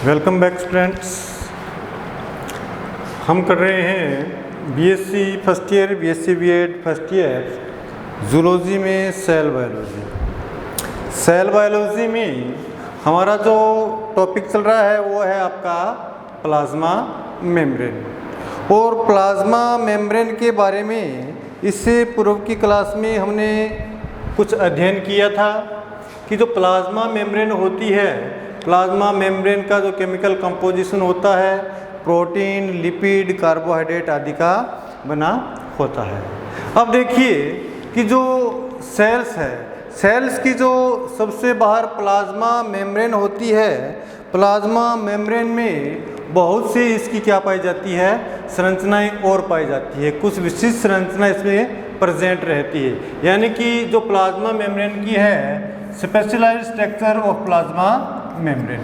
Welcome back students. हम कर रहे हैं BSc first year, BSc BEd first year zoology में सेल बायोलॉजी। सेल बायोलॉजी में हमारा जो टॉपिक चल रहा है वो है आपका प्लाज्मा मेम्ब्रेन। और प्लाज्मा मेम्ब्रेन के बारे में इससे पूर्व की क्लास में हमने कुछ अध्ययन किया था कि जो प्लाज्मा मेम्ब्रेन होती है, प्लाज्मा मेम्ब्रेन का जो केमिकल कंपोजिशन होता है प्रोटीन, लिपिड, कार्बोहाइड्रेट आदि का बना होता है। अब देखिए कि जो सेल्स है, सेल्स की जो सबसे बाहर प्लाज्मा मेम्ब्रेन होती है, प्लाज्मा मेम्ब्रेन में बहुत सी इसकी क्या पाई जाती है, संरचनाएं और पाई जाती है। कुछ विशिष्ट संरचना इसमें प्रेजेंट रहती है, यानी कि जो प्लाज्मा मेम्ब्रेन की है specialised structure of plasma membrane.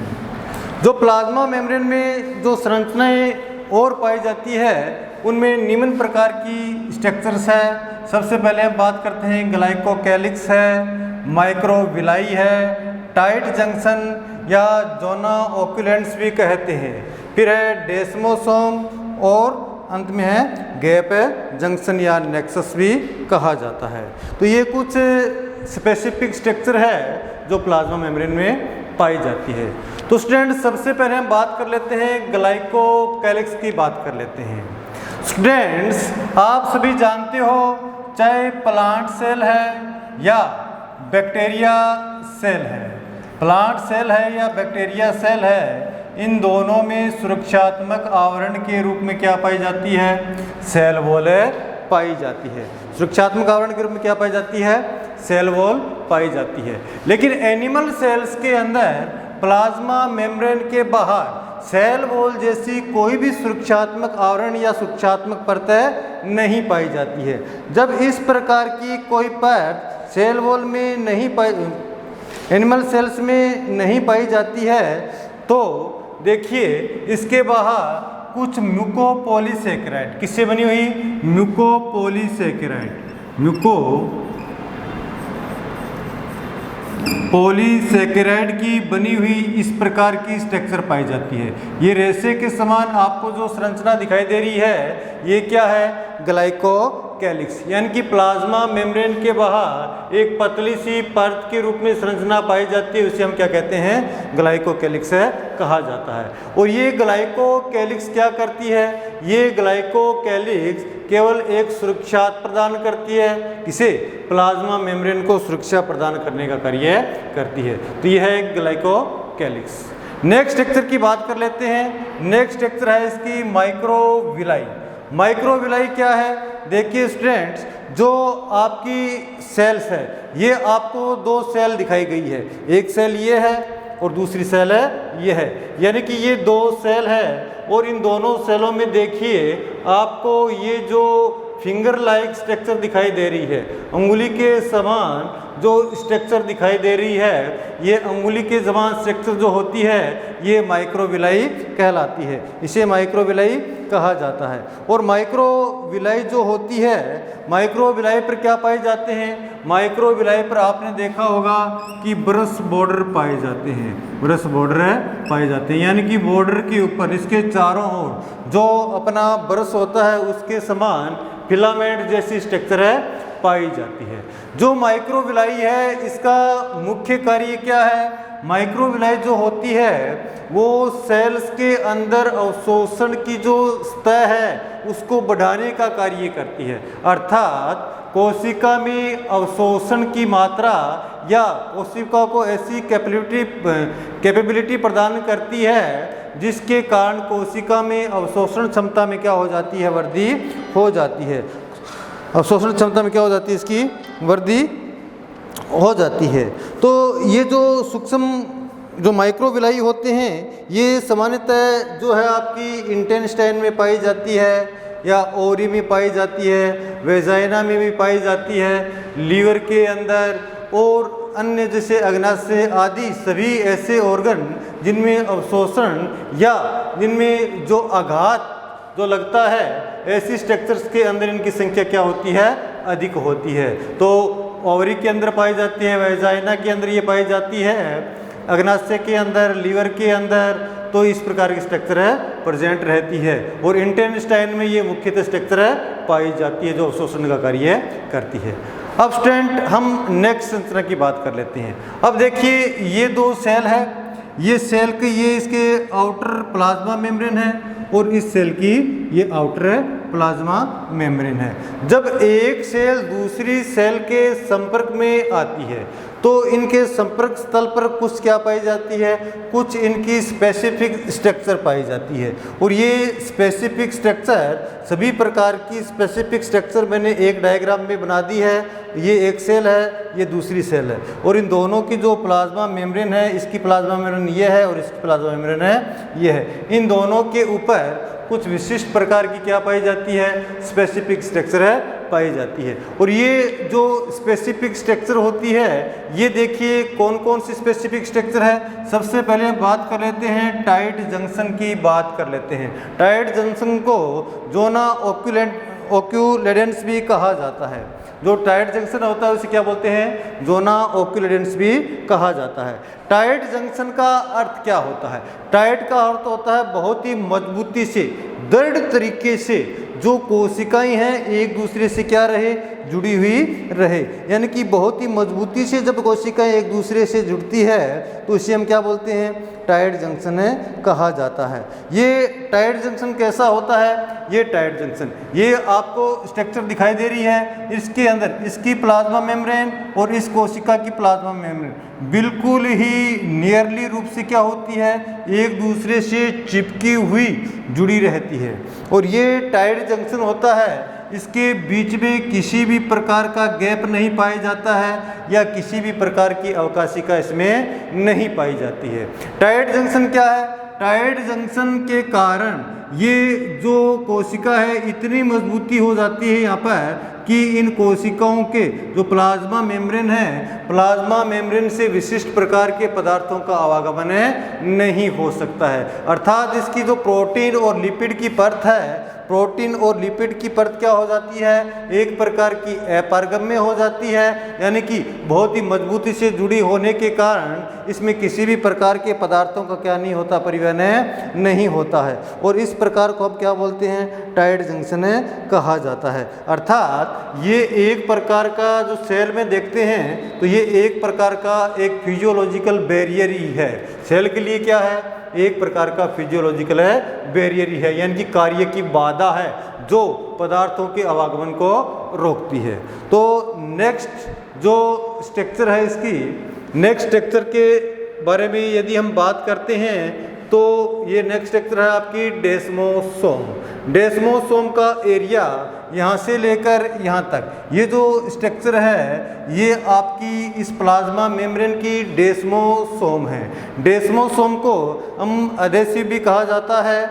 जो प्लाज्मा मेम्ब्रेन में जो संरचनाएं और पाई जाती है उनमें निम्न प्रकार की स्ट्रक्चर्स है। सबसे पहले हम बात करते हैं ग्लाइकोकैलिक्स है, माइक्रोविलाई है, टाइट जंक्शन या जोना ओक्युलेंट्स भी कहते हैं, फिर है डेस्मोसोम और अंत में है गैप जंक्शन या नेक्सस भी कहा जाता है। तो ये कुछ स्पेसिफिक स्ट्रक्चर है जो प्लाज्मा मेम्ब्रेन में पाई जाती है। तो स्टूडेंट सबसे पहले हम बात कर लेते हैं ग्लाइकोकैलिक्स की बात कर लेते हैं। स्टूडेंट्स आप सभी जानते हो, चाहे प्लांट सेल है या बैक्टीरिया सेल है, प्लांट सेल है या बैक्टीरिया सेल है, इन दोनों में सुरक्षात्मक आवरण के रूप में क्या पाई जाती है, सेल वॉल पाई जाती है। सुरक्षात्मक आवरण के रूप में क्या पाई जाती है, सेल वॉल पाई जाती है। लेकिन एनिमल सेल्स के अंदर प्लाज्मा मेम्ब्रेन के बाहर सेल वॉल जैसी कोई भी सुरक्षात्मक आवरण या सुरक्षात्मक परत नहीं पाई जाती है। जब इस प्रकार की कोई परत सेल वॉल में नहीं पाई, एनिमल सेल्स में नहीं पाई जाती है, तो देखिए इसके बाहर कुछ म्यूकोपॉलीसेकेराइड, किससे बनी हुई, म्यूकोपॉलीसेकेराइड, म्यूकोपॉलीसेकेराइड की बनी हुई इस प्रकार की स्ट्रक्चर पाई जाती है। ये रेशे के समान आपको जो संरचना दिखाई दे रही है ये क्या है, ग्लाइकोकैलिक्स, यानी कि प्लाज्मा मेम्ब्रेन के बाहर एक पतली सी परत के रूप में संरचना पाई जाती है, उसे हम क्या कहते हैं, ग्लाइकोकैलिक्स कहा जाता है। और ये ग्लाइकोकैलिक्स क्या करती है, ये ग्लाइकोकैलिक्स केवल एक सुरक्षा प्रदान करती है, किसे, प्लाज्मा मेम्ब्रेन को सुरक्षा प्रदान करने का कार्य करती है। तो यह है ग्लाइकोकैलिक्स। नेक्स्ट स्ट्रक्चर की बात कर लेते हैं। नेक्स्ट स्ट्रक्चर है इसकी माइक्रोविलाई। माइक्रोविलाई क्या है, देखिए स्टूडेंट्स, जो आपकी सेल्स है ये आपको दो सेल दिखाई गई है, एक सेल ये है और दूसरी सेल है ये है, यानी कि ये दो सेल है। और इन दोनों सेलों में देखिए आपको ये जो फिंगर लाइक स्ट्रक्चर दिखाई दे रही है, अंगुली के समान जो स्ट्रक्चर दिखाई दे रही है, ये अंगुली के समान स्ट्रक्चर जो होती है ये माइक्रोविलाई कहलाती है, इसे माइक्रोविलाई कहा जाता है। और माइक्रोविलाई जो होती है, माइक्रोविलाई पर क्या पाए जाते हैं, माइक्रोविलाई पर आपने देखा होगा कि ब्रश बॉर्डर पाए जाते हैं, ब्रश बॉर्डर पाए जाते हैं, यानी कि बॉर्डर के ऊपर इसके चारों ओर जो अपना ब्रश होता है उसके समान फिलामेंट जैसी स्ट्रक्चर है पाई जाती है। जो माइक्रोविलाई है इसका मुख्य कार्य क्या है, माइक्रोविलाई जो होती है वो सेल्स के अंदर अवशोषण की जो सतह है उसको बढ़ाने का कार्य करती है, अर्थात कोशिका में अवशोषण की मात्रा या कोशिका को ऐसी कैपेबिलिटी प्रदान करती है जिसके कारण कोशिका में अवशोषण क्षमता में क्या हो जाती है, वृद्धि हो जाती है। अवशोषण क्षमता में क्या हो जाती है, इसकी वृद्धि हो जाती है। तो ये जो सूक्ष्म जो माइक्रोविलाई होते हैं ये सामान्यतः जो है आपकी इंटेस्टाइन में पाई जाती है या ओवरी में पाई जाती है, वेजाइना में भी पाई जाती है, लीवर के अंदर और अन्य जैसे अग्नाशय आदि सभी ऐसे ऑर्गन जिनमें अवशोषण या जिनमें जो आघात जो लगता है, ऐसी स्ट्रक्चर्स के अंदर इनकी संख्या क्या होती है, अधिक होती है। तो ओवरी के अंदर पाई जाती है, वेजाइना के अंदर ये पाई जाती है, अग्नाशय के अंदर, लीवर के अंदर तो इस प्रकार की स्ट्रक्चर है प्रेजेंट रहती है, और इंटेस्टाइन में ये मुख्यतः स्ट्रक्चर है पाई जाती है जो अवशोषण का कार्य करती है। अब स्टूडेंट हम नेक्स्ट संरचना की बात कर लेते हैं। अब देखिए ये दो सेल है, ये सेल के ये इसके आउटर प्लाज्मा मेम्ब्रेन है और इस सेल की ये आउटर प्लाज्मा मेम्ब्रेन है। जब एक सेल दूसरी सेल के संपर्क में आती है तो इनके संपर्क स्थल पर कुछ क्या पाई जाती है, कुछ इनकी स्पेसिफिक स्ट्रक्चर पाई जाती है, और ये स्पेसिफिक स्ट्रक्चर सभी प्रकार की स्पेसिफिक स्ट्रक्चर मैंने एक डायग्राम में बना दी है। ये एक सेल है, ये दूसरी सेल है, और इन दोनों की जो प्लाज्मा मेम्ब्रेन है, इसकी प्लाज्मा मेम्ब्रेन ये है और इसकी प्लाज्मा मेम्ब्रेन है ये है। इन दोनों के ऊपर कुछ विशिष्ट प्रकार की क्या पाई जाती है, स्पेसिफिक स्ट्रक्चर है पाई जाती है। और ये जो स्पेसिफिक स्ट्रक्चर होती है, ये देखिए कौन कौन सी स्पेसिफिक स्ट्रक्चर है। सबसे पहले बात कर लेते हैं टाइट जंक्शन की बात कर लेते हैं। टाइट जंक्शन को जोना ओक्यूलेडेंस भी कहा जाता है। जो टाइट जंक्शन होता है उसे क्या बोलते हैं, जोना ओक्यूलेडेंस भी कहा जाता है। टाइट जंक्शन का अर्थ क्या होता है, टाइट का अर्थ होता है बहुत ही मजबूती से, दृढ़ तरीके से जो कोशिकाएं हैं एक दूसरे से क्या रहे, जुड़ी हुई रहे, यानी कि बहुत ही मजबूती से जब कोशिकाएं एक दूसरे से जुड़ती है तो इसे हम क्या बोलते हैं, टाइट जंक्शन कहा जाता है। ये टाइट जंक्शन कैसा होता है, ये टाइट जंक्शन, ये आपको स्ट्रक्चर दिखाई दे रही है, इसके अंदर इसकी प्लाज्मा मेम्ब्रेन और इस कोशिका की प्लाज्मा मेम्ब्रेन बिल्कुल ही नियरली रूप से क्या होती है, एक दूसरे से चिपकी हुई जुड़ी रहती है। और ये टाइट जंक्शन होता है, इसके बीच में किसी भी प्रकार का गैप नहीं पाया जाता है या किसी भी प्रकार की अवकाशिका इसमें नहीं पाई जाती है। टाइट जंक्शन क्या है, टाइट जंक्शन के कारण ये जो कोशिका है इतनी मजबूती हो जाती है यहाँ पर कि इन कोशिकाओं के जो प्लाज्मा मेम्ब्रेन है, प्लाज्मा मेम्ब्रेन से विशिष्ट प्रकार के पदार्थों का आवागमन नहीं हो सकता है। अर्थात इसकी जो प्रोटीन और लिपिड की परत है, प्रोटीन और लिपिड की परत क्या हो जाती है, एक प्रकार की अपारगम्य हो जाती है, यानी कि बहुत ही मजबूती से जुड़ी होने के कारण इसमें किसी भी प्रकार के पदार्थों का क्या नहीं होता, परिवहन नहीं होता है। और इस प्रकार को हम क्या बोलते हैं, टाइट जंक्शन कहा जाता है। अर्थात ये एक प्रकार का जो सेल में देखते हैं तो ये एक प्रकार का एक फिजियोलॉजिकल बैरियर ही है। सेल के लिए क्या है, एक प्रकार का फिजियोलॉजिकल बैरियर ही है, यानी कि कार्य की बाधा है जो पदार्थों के आवागमन को रोकती है। तो नेक्स्ट जो स्ट्रक्चर है, इसकी नेक्स्ट स्ट्रक्चर के बारे में यदि हम बात करते हैं तो ये नेक्स्ट स्ट्रक्चर है आपकी डेस्मोसोम। डेस्मोसोम का एरिया यहाँ से लेकर यहाँ तक, ये जो स्ट्रक्चर है ये आपकी इस प्लाज्मा मेम्ब्रेन की डेस्मोसोम है। डेस्मोसोम को हम एडेसिव भी कहा जाता है,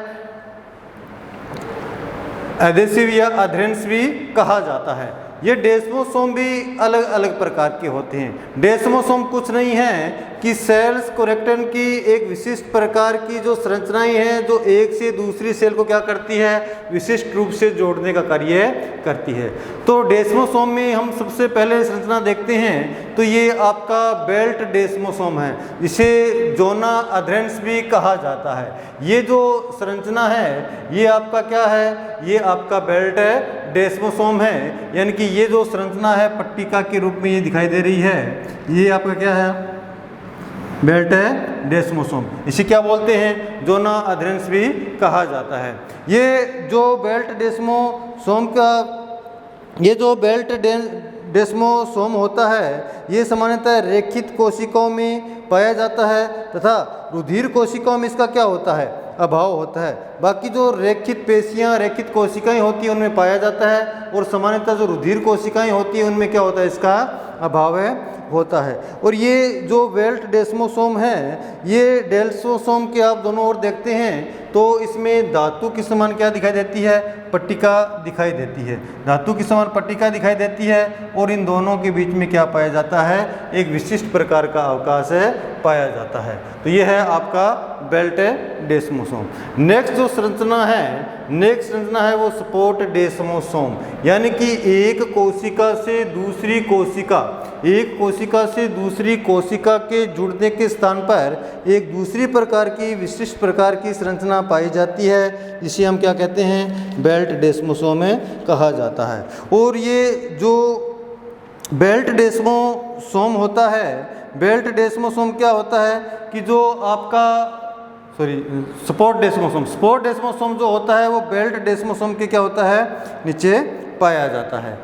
एडेसिव या अधेरेंस भी कहा जाता है। ये डेस्मोसोम भी अलग अलग प्रकार के होते हैं। डेस्मोसोम कुछ नहीं है कि सेल्स कोरेक्टन की एक विशिष्ट प्रकार की जो संरचनाएं हैं जो एक से दूसरी सेल को क्या करती है, विशिष्ट रूप से जोड़ने का कार्य करती है। तो डेस्मोसोम में हम सबसे पहले संरचना देखते हैं तो ये आपका बेल्ट डेस्मोसोम है, इसे जोना अधेरेंस भी कहा जाता है। ये जो संरचना है ये आपका क्या है, ये आपका बेल्ट डेस्मोसोम है, यानी कि ये जो संरचना है पट्टिका के रूप में ये दिखाई दे रही है, ये आपका क्या है, बेल्ट डेस्मोसोम। इसे क्या बोलते हैं, जोना अधेरेंस भी कहा जाता है। ये जो बेल्ट डेस्मोसोम का, ये जो बेल्ट डेस्मोसोम होता है ये सामान्यतः रेखित कोशिकाओं में पाया जाता है तथा रुधिर कोशिकाओं में इसका क्या होता है, अभाव होता है। बाकी जो रेखित पेशियां, रेखित कोशिकाएं होती हैं उनमें पाया जाता है, और सामान्यतः जो रुधिर कोशिकाएं होती हैं उनमें क्या होता है, इसका अभाव होता है। और ये जो बेल्ट डेस्मोसोम है, ये डेस्मोसोम के आप दोनों ओर देखते हैं तो इसमें धातु की समान क्या दिखाई देती है, पट्टिका दिखाई देती है, धातु की समान पट्टिका दिखाई देती है, और इन दोनों के बीच में क्या पाया जाता है, एक विशिष्ट प्रकार का अवकाश पाया जाता है। तो ये है आपका बेल्ट डेस्मोसोम। नेक्स्ट जो संरचना है, नेक्स्ट संरचना है वो सपोर्ट डेस्मोसोम, यानी कि एक कोशिका से दूसरी कोशिका एक कोशिका से दूसरी कोशिका के जुड़ने के स्थान पर एक दूसरी प्रकार की विशिष्ट प्रकार की संरचना पाई जाती है, जिसे हम क्या कहते हैं, बेल्ट डेस्मोसोम कहा जाता है। और ये जो बेल्ट डेस्मोसोम होता है, बेल्ट डेस्मोसोम क्या होता है कि जो आपका स्पोर्ट डेस्मोसोम जो होता है वो बेल्ट डेस्मोसोम के क्या होता है, नीचे पाया जाता है,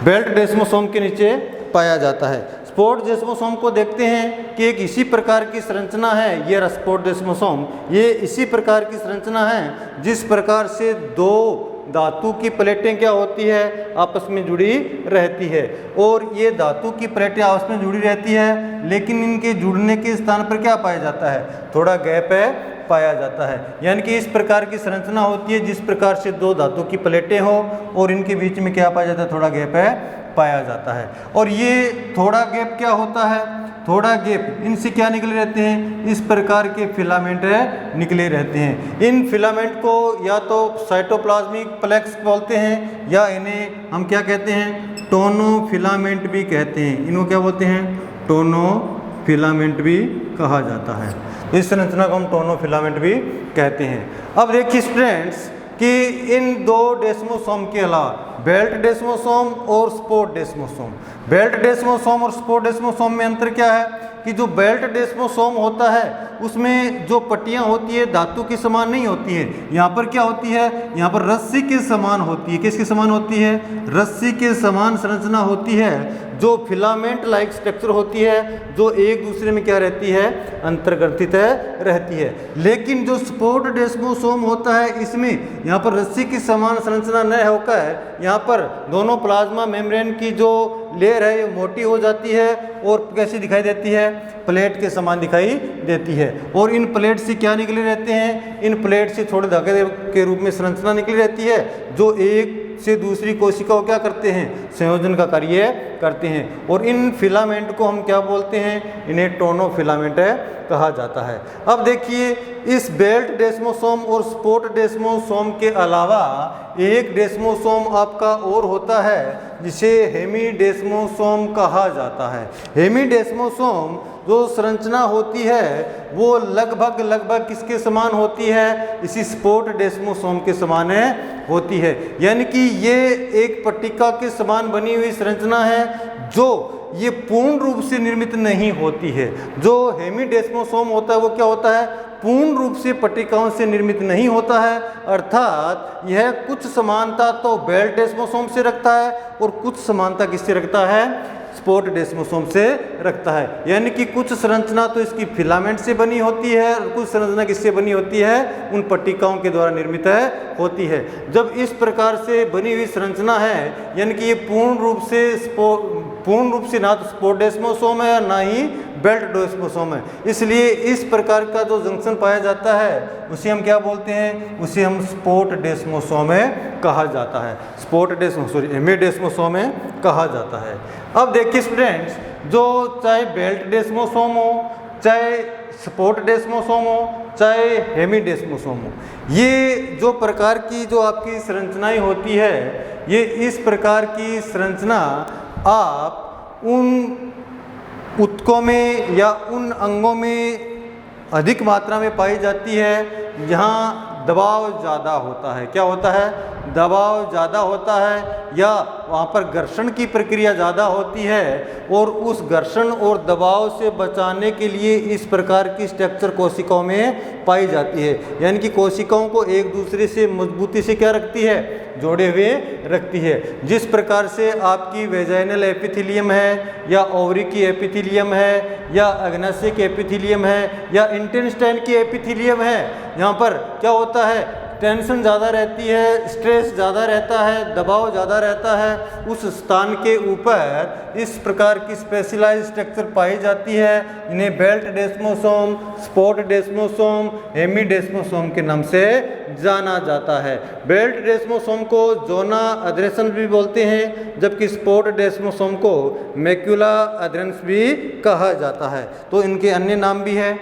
बेल्ट डेस्मोसोम के नीचे पाया जाता है। स्पोर्ट डेस्मोसोम को देखते हैं कि एक इसी प्रकार की संरचना है, ये स्पोर्ट डेस्मोसोम, ये इसी प्रकार की संरचना है जिस प्रकार से दो धातु की प्लेटें क्या होती है, आपस में जुड़ी रहती है। और ये धातु की प्लेटें आपस में जुड़ी रहती है, लेकिन इनके जुड़ने के स्थान पर क्या पाया जाता है, थोड़ा गैप है पाया जाता है। यानी कि इस प्रकार की संरचना होती है जिस प्रकार से दो धातु की प्लेटें हो और इनके बीच में क्या पाया जाता है, थोड़ा गैप है पाया जाता है। और ये थोड़ा गैप क्या होता है, थोड़ा गैप इनसे क्या निकले रहते हैं, इस प्रकार के फिलामेंट निकले रहते हैं। इन फिलामेंट को या तो साइटोप्लाज्मिक प्लेक्स बोलते हैं या इन्हें हम क्या कहते हैं, टोनो फिलामेंट भी कहते हैं। इनको क्या बोलते हैं, टोनो फिलामेंट भी कहा जाता है। इस संरचना को हम टोनो फिलामेंट भी कहते हैं। अब देखिए स्टूडेंट्स कि इन दो डेस्मोसोम के अलावा बेल्ट डेस्मोसोम और स्पोर्ट डेस्मोसोम, बेल्ट डेस्मोसोम और स्पोर्ट डेस्मोसोम में अंतर क्या है कि जो बेल्ट डेस्मोसोम होता है उसमें जो पट्टियां होती है धातु के समान नहीं होती है, यहाँ पर क्या होती है, यहाँ पर रस्सी के समान होती है। किसके समान होती है, रस्सी के समान संरचना होती है, जो फिलामेंट लाइक स्ट्रक्चर होती है, जो एक दूसरे में क्या रहती है, अंतर्ग्रथित रहती है। लेकिन जो स्पोर्ट डेस्मोसोम होता है इसमें यहाँ पर रस्सी की समान संरचना न होकर यहाँ पर दोनों प्लाज्मा मेम्ब्रेन की जो लेयर है मोटी हो जाती है और कैसी दिखाई देती है, प्लेट के समान दिखाई देती है। और इन प्लेट से क्या निकले रहते हैं, इन प्लेट से थोड़े धागे के रूप में संरचना निकली रहती है, जो एक से दूसरी कोशिका को क्या करते हैं, संयोजन का कार्य करते हैं। और इन फिलामेंट को हम क्या बोलते हैं, इन्हें टोनो फिलामेंट कहा जाता है। अब देखिए इस बेल्ट डेस्मोसोम और स्पोर्ट डेस्मोसोम के अलावा एक डेस्मोसोम आपका और होता है जिसे हेमीडेस्मोसोम कहा जाता है। हेमीडेस्मोसोम जो संरचना होती है वो लगभग किसके समान होती है, इसी स्पोर्ट डेस्मोसोम के समान होती है। यानी कि ये एक पट्टिका के समान बनी हुई संरचना है जो ये पूर्ण रूप से निर्मित नहीं होती है। जो हेमीडेस्मोसोम होता है वो क्या होता है, पूर्ण रूप से पट्टिकाओं से निर्मित नहीं होता है, अर्थात यह कुछ समानता तो बेल्ट डेस्मोसोम से रखता है और कुछ समानता किससे रखता है, स्पोर्ट डेस्मोसोम से रखता है। यानी कि कुछ संरचना तो इसकी फिलामेंट से बनी होती है और कुछ संरचना किससे बनी होती है, उन पट्टिकाओं के द्वारा निर्मित होती है। जब इस प्रकार से बनी हुई संरचना है यानी कि ये पूर्ण रूप से ना तो स्पोर्ट डेस्मोसोम है ना ही बेल्ट डेस्मोसोम है, इसलिए इस प्रकार का जो जंक्शन पाया जाता है उसे हम क्या बोलते हैं, उसे हम स्पोर्ट डेस्मोसोम कहा जाता है, हेमीडेस्मोसोम कहा जाता है। अब देखिए स्टूडेंट्स, जो चाहे बेल्ट डेस्मोसोम हो, चाहे स्पोर्ट डेस्मोसोम हो, चाहे हेमीडेस्मोसोम हो, ये जो प्रकार की जो आपकी संरचनाएं होती है, ये इस प्रकार की संरचना आप उन ऊतकों में या उन अंगों में अधिक मात्रा में पाई जाती है जहाँ दबाव ज़्यादा होता है। क्या होता है, दबाव ज़्यादा होता है या वहाँ पर घर्षण की प्रक्रिया ज़्यादा होती है, और उस घर्षण और दबाव से बचाने के लिए इस प्रकार की स्ट्रक्चर कोशिकाओं में पाई जाती है। यानी कि कोशिकाओं को एक दूसरे से मजबूती से क्या रखती है, जोड़े हुए रखती है। जिस प्रकार से आपकी वेजाइनल एपिथेलियम है या ओवरी की एपिथेलियम है या अग्नाशय की एपिथेलियम है या इंटेस्टाइन की एपिथेलियम है, यहाँ पर क्या होता है, टेंशन ज़्यादा रहती है, स्ट्रेस ज़्यादा रहता है, दबाव ज़्यादा रहता है, उस स्थान के ऊपर इस प्रकार की स्पेशलाइज्ड स्ट्रक्चर पाई जाती है। इन्हें बेल्ट डेस्मोसोम, स्पोर्ट डेस्मोसोम, हेमीडेस्मोसोम के नाम से जाना जाता है। बेल्ट डेस्मोसोम को जोना अधेरेंस भी बोलते हैं, जबकि स्पोर्ट डेस्मोसोम को मैक्यूला अधेरेंस भी कहा जाता है। तो इनके अन्य नाम भी है।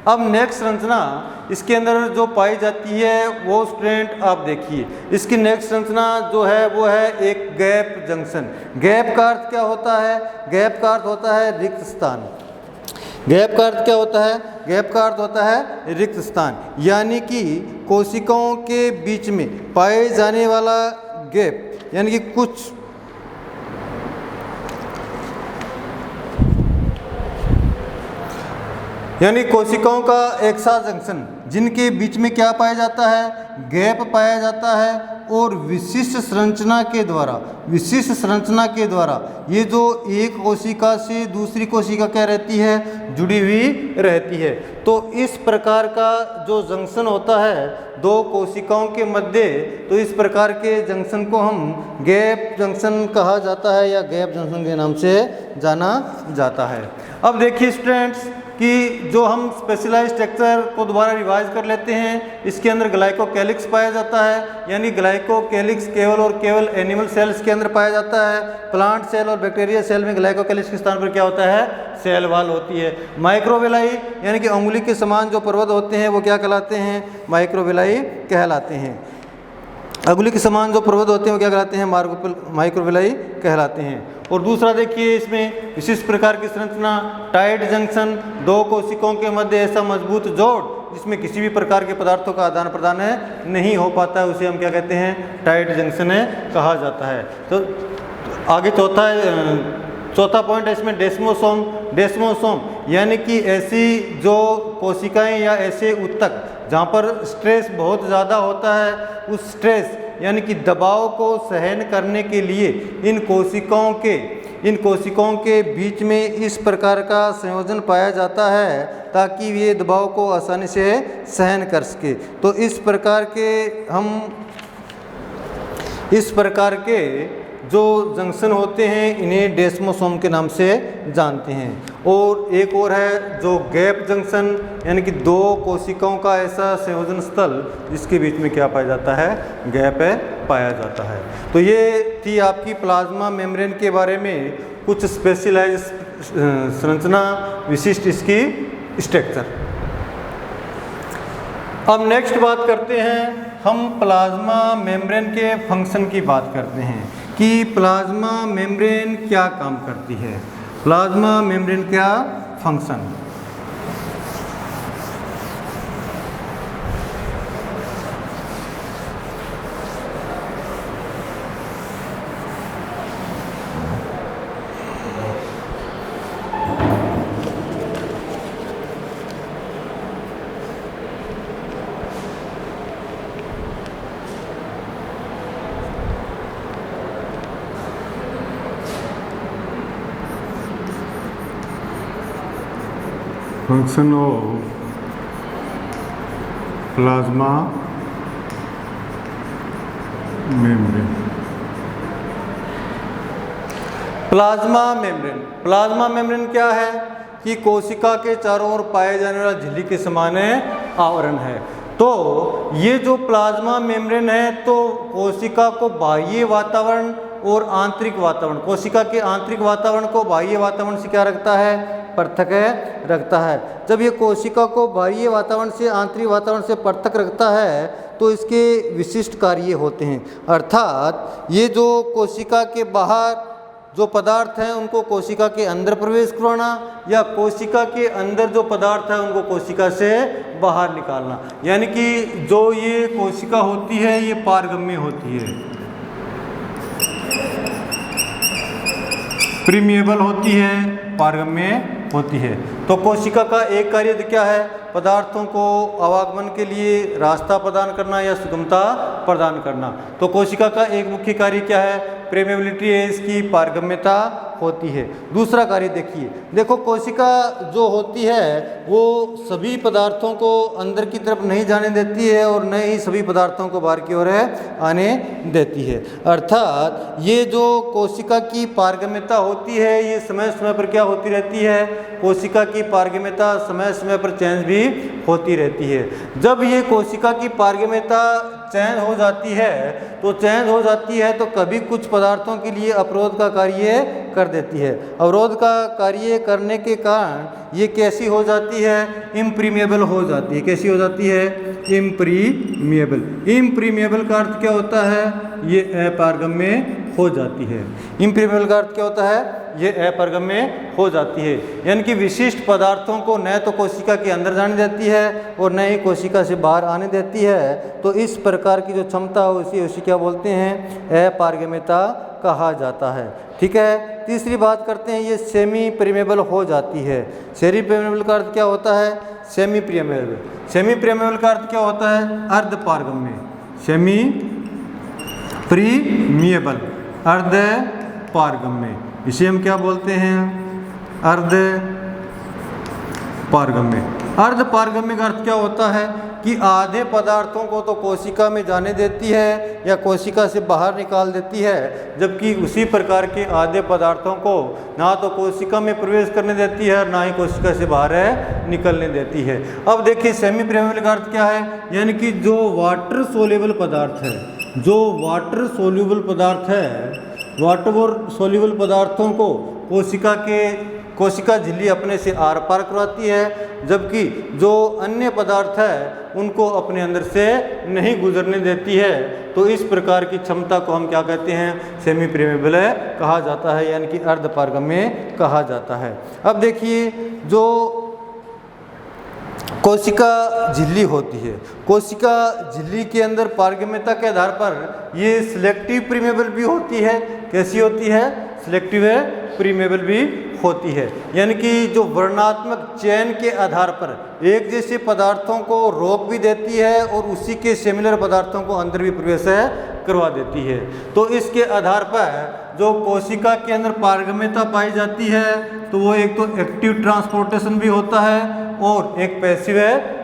अब नेक्स्ट संरचना इसके अंदर जो पाई जाती है वो स्टूडेंट आप देखिए, इसकी नेक्स्ट संरचना जो है वो है एक गैप जंक्शन। गैप का अर्थ क्या होता है? गैप का अर्थ होता है रिक्त स्थान। गैप का अर्थ क्या होता है? गैप का अर्थ होता है रिक्त स्थान, यानी कि कोशिकाओं के बीच में पाए जाने वाला गैप, यानी कि कुछ कोशिकाओं का एक साथ जंक्शन जिनके बीच में क्या पाया जाता है? गैप पाया जाता है, और विशिष्ट संरचना के द्वारा ये जो एक कोशिका से दूसरी कोशिका क्या रहती है? जुड़ी हुई रहती है। तो इस प्रकार का जो जंक्शन होता है दो कोशिकाओं के मध्य, तो इस प्रकार के जंक्शन को हम गैप जंक्शन कहा जाता है या गैप जंक्शन के नाम से जाना जाता है। अब देखिए स्टूडेंट्स कि जो हम स्पेशलाइज्ड स्ट्रक्चर को दोबारा रिवाइज कर लेते हैं। इसके अंदर ग्लाइकोकैलिक्स पाया जाता है, यानी ग्लाइकोकैलिक्स केवल और केवल एनिमल सेल्स के अंदर पाया जाता है। प्लांट सेल और बैक्टीरिया सेल में ग्लाइकोकैलिक्स के स्थान पर क्या होता है? सेल वॉल होती है। माइक्रोविलाई यानी कि अंगुली के समान जो पर्वत होते हैं वो क्या कहलाते हैं? माइक्रोविलाई कहलाते हैं। अंगुली के समान जो पर्वत होते हैं वो क्या कहलाते हैं? माइक्रोविलाई कहलाते हैं। और दूसरा देखिए इसमें विशिष्ट प्रकार की संरचना टाइट जंक्शन, दो कोशिकाओं के मध्य ऐसा मजबूत जोड़ जिसमें किसी भी प्रकार के पदार्थों का आदान प्रदान नहीं हो पाता है, उसे हम क्या कहते हैं? टाइट जंक्शन कहा जाता है। तो आगे चौथा पॉइंट है इसमें डेस्मोसोम। डेस्मोसोम यानी कि ऐसी जो कोशिकाएं या ऐसे ऊतक जहाँ पर स्ट्रेस बहुत ज़्यादा होता है, उस स्ट्रेस यानी कि दबाव को सहन करने के लिए इन कोशिकाओं के बीच में इस प्रकार का संयोजन पाया जाता है ताकि ये दबाव को आसानी से सहन कर सके। तो इस प्रकार के जो जंक्शन होते हैं इन्हें डेस्मोसोम के नाम से जानते हैं। और एक और है जो गैप जंक्शन, यानी कि दो कोशिकाओं का ऐसा संयोजन स्थल जिसके बीच में क्या पाया जाता है? गैप पाया जाता है। तो ये थी आपकी प्लाज्मा मेम्ब्रेन के बारे में कुछ स्पेशलाइज संरचना, विशिष्ट इसकी स्ट्रक्चर। अब नेक्स्ट बात करते हैं हम प्लाज्मा मेम्ब्रेन के फंक्शन की बात करते हैं कि प्लाज्मा मेम्ब्रेन क्या काम करती है, प्लाज्मा मेम्ब्रेन क्या function. Function of plasma membrane. Plasma membrane क्या है कि कोशिका के चारों ओर पाए जाने वाला झिल्ली के समान आवरण है। तो ये जो प्लाज्मा मेम्ब्रेन है तो कोशिका को बाह्य वातावरण और आंतरिक वातावरण, कोशिका के आंतरिक वातावरण को बाह्य वातावरण से क्या रखता है? पृथक रखता है। जब ये कोशिका को बाह्य वातावरण से आंतरिक वातावरण से पृथक रखता है तो इसके विशिष्ट कार्य होते हैं, अर्थात ये जो कोशिका के बाहर जो पदार्थ हैं उनको कोशिका के अंदर प्रवेश करवाना या कोशिका के अंदर जो पदार्थ है उनको कोशिका से बाहर निकालना। यानी कि जो ये कोशिका होती है ये पारगम्य होती है, प्रीमिएबल होती है, पारगम्य होती है। तो कोशिका का एक कार्य क्या है? पदार्थों को आवागमन के लिए रास्ता प्रदान करना या सुगमता प्रदान करना। तो कोशिका का एक मुख्य कार्य क्या है? प्रेमेबिलिटी है, इसकी पारगम्यता होती है। दूसरा कार्य देखो कोशिका जो होती है वो सभी पदार्थों को अंदर की तरफ नहीं जाने देती है और न ही सभी पदार्थों को बाहर की ओर आने देती है। अर्थात ये जो कोशिका की पारगम्यता होती है ये समय समय पर क्या होती रहती है? कोशिका की पारगम्यता समय समय पर चेंज भी होती रहती है। जब ये कोशिका की पारगम्यता चेंज हो जाती है तो कभी कुछ पदार्थों के लिए अवरोध का कार्य कर देती है। अवरोध का कार्य करने के कारण ये कैसी हो जाती है, इम्प्रीमिएबल हो जाती है। कैसी हो जाती है, इम्प्रीमिएबल। इम्प्रीमिएबल का अर्थ क्या होता है, ये अपारगम्य हो जाती है। इम्प्रीमिएबल का अर्थ क्या होता है, ये अपारगम्य हो जाती है, यानी कि विशिष्ट पदार्थों को न तो कोशिका के अंदर जाने देती है और न ही कोशिका से बाहर आने देती है। तो इस प्रकार की जो क्षमता है उसे क्या बोलते हैं, अपारगम्यता कहा जाता है। ठीक है, तीसरी बात करते हैं, ये सेमी प्रीमेबल हो जाती है। सेमी प्रीमेबल का अर्थ क्या होता है, सेमी प्रीमेबल। सेमी प्रीमेबल का अर्थ क्या होता है, अर्ध पारगम्य। सेमी प्रीमिएबल, अर्ध पारगम्य, इसे हम क्या बोलते हैं, अर्ध पारगम्य। अर्ध पारगम्य का अर्थ क्या होता है कि आधे पदार्थों को तो कोशिका में जाने देती है या कोशिका से बाहर निकाल देती है, जबकि उसी प्रकार के आधे पदार्थों को ना तो कोशिका में प्रवेश करने देती है और ना ही कोशिका से बाहर निकलने देती है। अब देखिए सेमी प्रीमेबल का अर्थ क्या है, यानी कि जो वाटर सोल्यूबल पदार्थ है, जो वाटर सोल्यूबल पदार्थ है, वाटर सोल्यूबल पदार्थों को कोशिका झिल्ली अपने से आर पार करवाती है, जबकि जो अन्य पदार्थ है उनको अपने अंदर से नहीं गुजरने देती है। तो इस प्रकार की क्षमता को हम क्या कहते हैं, सेमी प्रीमेबल कहा जाता है, यानी कि अर्ध पारगम्य कहा जाता है। अब देखिए, जो कोशिका झिल्ली होती है, कोशिका झिल्ली के अंदर पारगम्यता के आधार पर ये सिलेक्टिव प्रीमेबल भी होती है। कैसी होती है, सिलेक्टिव प्रीमेबल भी होती है, यानी कि जो वर्णात्मक चयन के आधार पर एक जैसे पदार्थों को रोक भी देती है और उसी के सिमिलर पदार्थों को अंदर भी प्रवेश करवा देती है। तो इसके आधार पर जो कोशिका के अंदर पारगम्यता पाई जाती है, तो वो एक तो एक्टिव ट्रांसपोर्टेशन भी होता है और एक पैसिव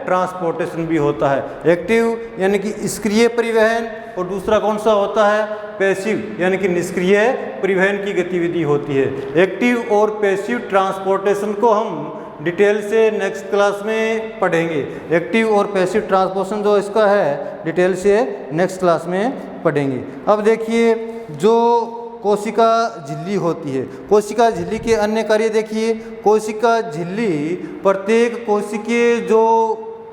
ट्रांसपोर्टेशन भी होता है। एक्टिव यानी कि सक्रिय परिवहन और दूसरा कौन सा होता है, पैसिव यानी कि निष्क्रिय परिवहन की गतिविधि होती है। एक्टिव और पैसिव ट्रांसपोर्टेशन को हम डिटेल से नेक्स्ट क्लास में पढ़ेंगे। एक्टिव और पैसिव ट्रांसपोर्टेशन जो इसका है डिटेल से नेक्स्ट क्लास में पढ़ेंगे। अब देखिए, जो कोशिका झिल्ली होती है, कोशिका झिल्ली के अन्य कार्य देखिए। कोशिका झिल्ली प्रत्येक कोशिकीय जो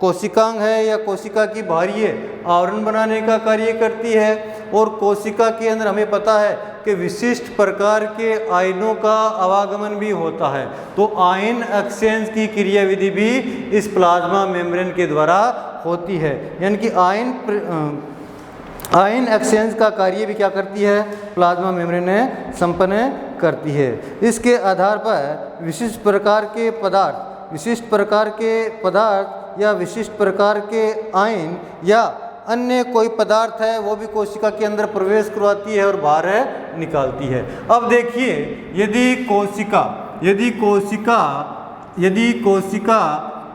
कोशिकांग है या कोशिका की बाहरी आवरण बनाने का कार्य करती है, और कोशिका के अंदर हमें पता है कि विशिष्ट प्रकार के आयनों का आवागमन भी होता है। तो आयन एक्सचेंज की क्रियाविधि भी इस प्लाज्मा मेम्ब्रेन के द्वारा होती है, यानी कि आयन एक्सचेंज का कार्य भी क्या करती है, प्लाज्मा मेम्ब्रेन संपन्न करती है। इसके आधार पर विशिष्ट प्रकार के पदार्थ या विशिष्ट प्रकार के आयन या अन्य कोई पदार्थ है वो भी कोशिका के अंदर प्रवेश करवाती है और बाहर निकालती है। अब देखिए, यदि कोशिका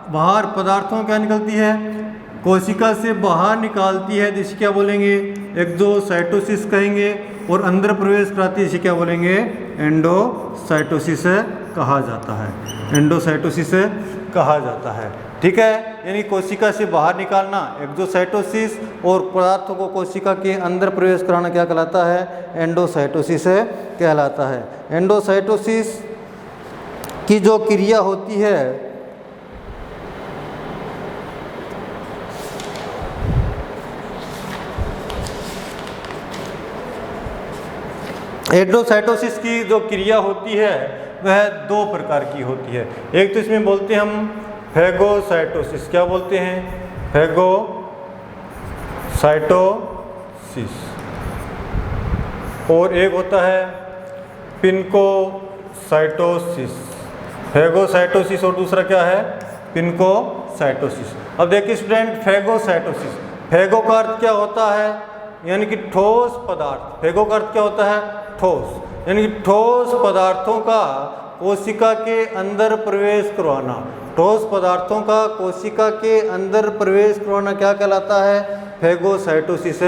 बाहर पदार्थों क्या निकलती है, कोशिका से बाहर निकालती है, जिसे क्या बोलेंगे, एक्सोसाइटोसिस कहेंगे, और अंदर प्रवेश कराती है, इसे क्या बोलेंगे, एंडोसाइटोसिस कहा जाता है। एंडोसाइटोसिस कहा जाता है। ठीक है, यानी कोशिका से बाहर निकालना एक्सोसाइटोसिस और पदार्थों को कोशिका के अंदर प्रवेश कराना क्या कहलाता है, एंडोसाइटोसिस कहलाता है। एंडोसाइटोसिस की जो क्रिया होती है, एंडोसाइटोसिस की जो क्रिया होती है वह दो प्रकार की होती है। एक तो इसमें बोलते हैं हम फैगोसाइटोसिस, क्या बोलते हैं, फैगोसाइटोसिस, और एक होता है पिनकोसाइटोसिस। फैगोसाइटोसिस और दूसरा क्या है, पिनकोसाइटोसिस। अब देखिए स्टूडेंट, फैगोसाइटोसिस, फैगो का अर्थ क्या होता है, यानी कि ठोस पदार्थ। फैगो का अर्थ क्या होता है, ठोस, यानी कि ठोस पदार्थों का कोशिका के अंदर प्रवेश करवाना। ठोस पदार्थों का कोशिका के अंदर प्रवेश करवाना क्या कहलाता है, फैगोसाइटोसिस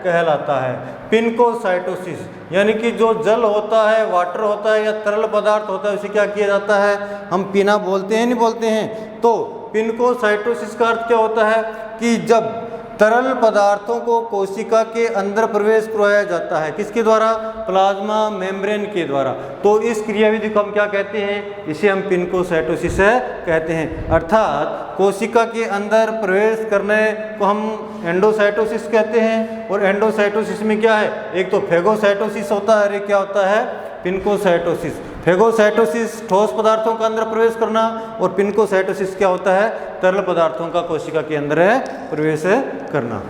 कहलाता है। पिनकोसाइटोसिस यानी कि जो जल होता है, वाटर होता है या तरल पदार्थ होता है, उसे क्या किया जाता है, हम पीना बोलते हैं, नहीं बोलते हैं। तो पिनकोसाइटोसिस का अर्थ क्या होता है कि जब तरल पदार्थों को कोशिका के अंदर प्रवेश करवाया जाता है, किसके द्वारा? प्लाज्मा मेम्ब्रेन के द्वारा। तो इस क्रियाविधि को हम क्या कहते हैं? इसे हम पिनकोसाइटोसिस कहते हैं। अर्थात कोशिका के अंदर प्रवेश करने को हम एंडोसाइटोसिस कहते हैं। और एंडोसाइटोसिस में क्या है? एक तो फेगोसाइटोसिस होता है और एक क्या होता है? पिनकोसाइटोसिस। फेगोसाइटोसिस ठोस पदार्थों का अंदर प्रवेश करना और पिनकोसाइटोसिस क्या होता है? तरल पदार्थों का कोशिका के अंदर प्रवेश करना।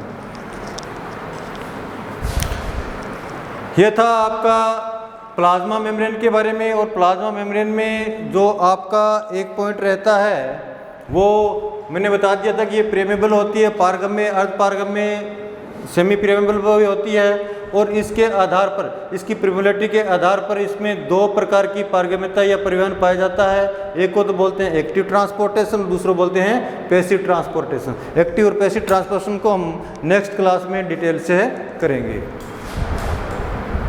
यह था आपका प्लाज्मा मेम्ब्रेन के बारे में। और प्लाज्मा मेम्ब्रेन में जो आपका एक पॉइंट रहता है वो मैंने बता दिया था कि ये प्रेमेबल होती है, पारगम्य, अर्ध पारगम्य, सेमी प्रेमेबल भी होती है। और इसके आधार पर, इसकी प्रिमेबिलिटी के आधार पर इसमें दो प्रकार की पारगम्यता या परिवहन पाया जाता है। एक को तो बोलते हैं एक्टिव ट्रांसपोर्टेशन, दूसरो बोलते हैं पैसिव ट्रांसपोर्टेशन। एक्टिव और पैसिव ट्रांसपोर्टेशन को हम नेक्स्ट क्लास में डिटेल से करेंगे।